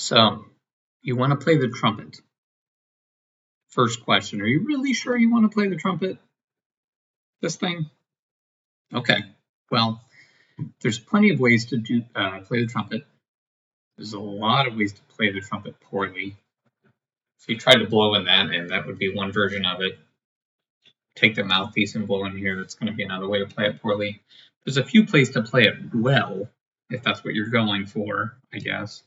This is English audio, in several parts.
So, you want to play the trumpet. First question, are you really sure you want to play the trumpet? This thing? Okay, well, there's plenty of ways to play the trumpet. There's a lot of ways to play the trumpet poorly. If you try to blow in that would be one version of it. Take the mouthpiece and blow in here, that's going to be another way to play it poorly. There's a few ways to play it well, if that's what you're going for, I guess.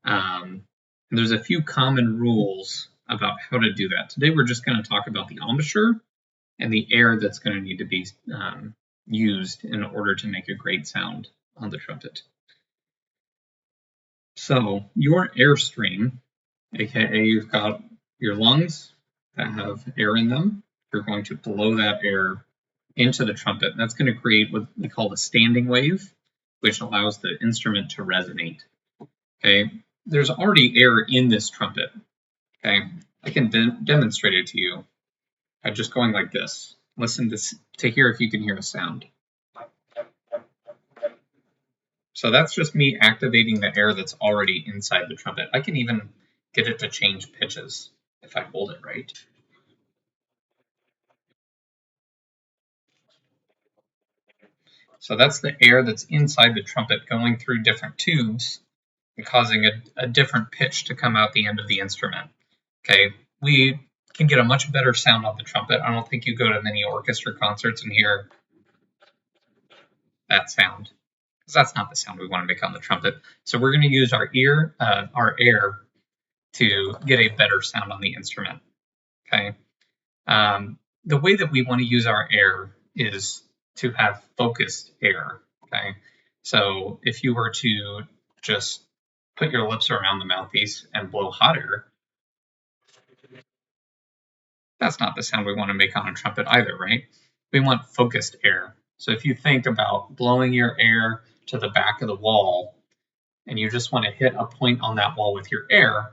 And there's a few common rules about how to do that. Today we're just going to talk about the embouchure and the air that's going to need to be used in order to make a great sound on the trumpet. So your airstream, aka you've got your lungs that have air in them, you're going to blow that air into the trumpet. That's going to create what we call a standing wave, which allows the instrument to resonate. Okay, there's already air in this trumpet. Okay, I can demonstrate it to you by just going like this. Listen to hear if you can hear a sound. So that's just me activating the air that's already inside the trumpet. I can even get it to change pitches if I hold it right. So that's the air that's inside the trumpet going through different tubes and causing a different pitch to come out the end of the instrument. Okay, we can get a much better sound on the trumpet. I don't think you go to many orchestra concerts and hear that sound, because that's not the sound we want to make on the trumpet. So we're going to use our air to get a better sound on the instrument. Okay, the way that we want to use our air is to have focused air. Okay, so if you were to just put your lips around the mouthpiece and blow hot air, that's not the sound we want to make on a trumpet either, right? We want focused air. So if you think about blowing your air to the back of the wall and you just want to hit a point on that wall with your air,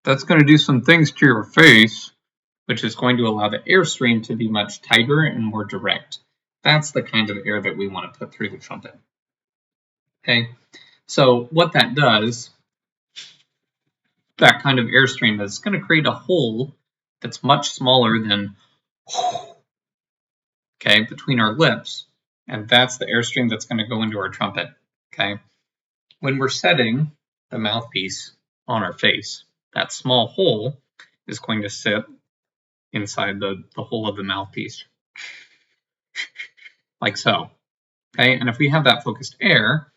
that's going to do some things to your face, which is going to allow the airstream to be much tighter and more direct. That's the kind of air that we want to put through the trumpet. Okay, so what that does, that kind of airstream is going to create a hole that's much smaller than between our lips, and that's the airstream that's going to go into our trumpet. Okay, when we're setting the mouthpiece on our face, that small hole is going to sit inside the hole of the mouthpiece, like so. Okay, and if we have that focused air,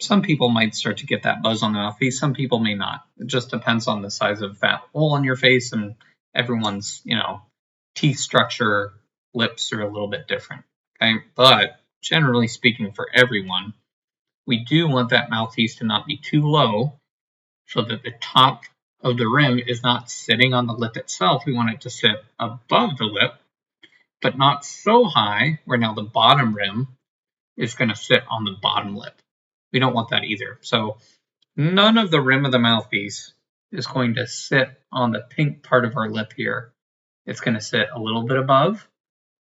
some people might start to get that buzz on the mouthpiece, some people may not. It just depends on the size of that hole in your face, and everyone's, teeth structure, lips are a little bit different. Okay, but generally speaking, for everyone, we do want that mouthpiece to not be too low so that the top of the rim is not sitting on the lip itself. We want it to sit above the lip, but not so high where now the bottom rim is going to sit on the bottom lip. We don't want that either. So none of the rim of the mouthpiece is going to sit on the pink part of our lip here. It's going to sit a little bit above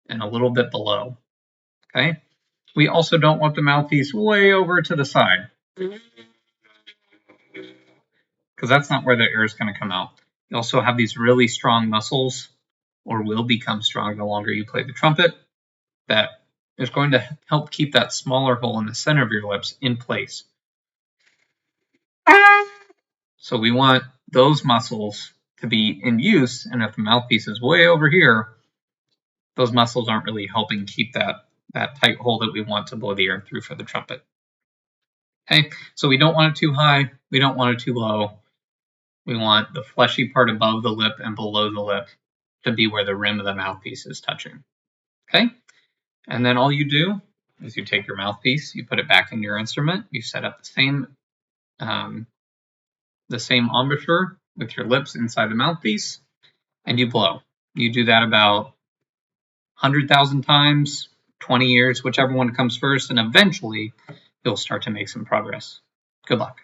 and a little bit below. Okay. We also don't want the mouthpiece way over to the side, because that's not where the air is going to come out. You also have these really strong muscles, or will become strong the longer you play the trumpet, that is going to help keep that smaller hole in the center of your lips in place. So we want those muscles to be in use, and if the mouthpiece is way over here, those muscles aren't really helping keep that tight hole that we want to blow the air through for the trumpet. Okay, so we don't want it too high, we don't want it too low. We want the fleshy part above the lip and below the lip to be where the rim of the mouthpiece is touching. Okay, and then all you do is you take your mouthpiece, you put it back in your instrument, you set up the same embouchure with your lips inside the mouthpiece, and you blow. You do that about 100,000 times, 20 years, whichever one comes first, and eventually you'll start to make some progress. Good luck.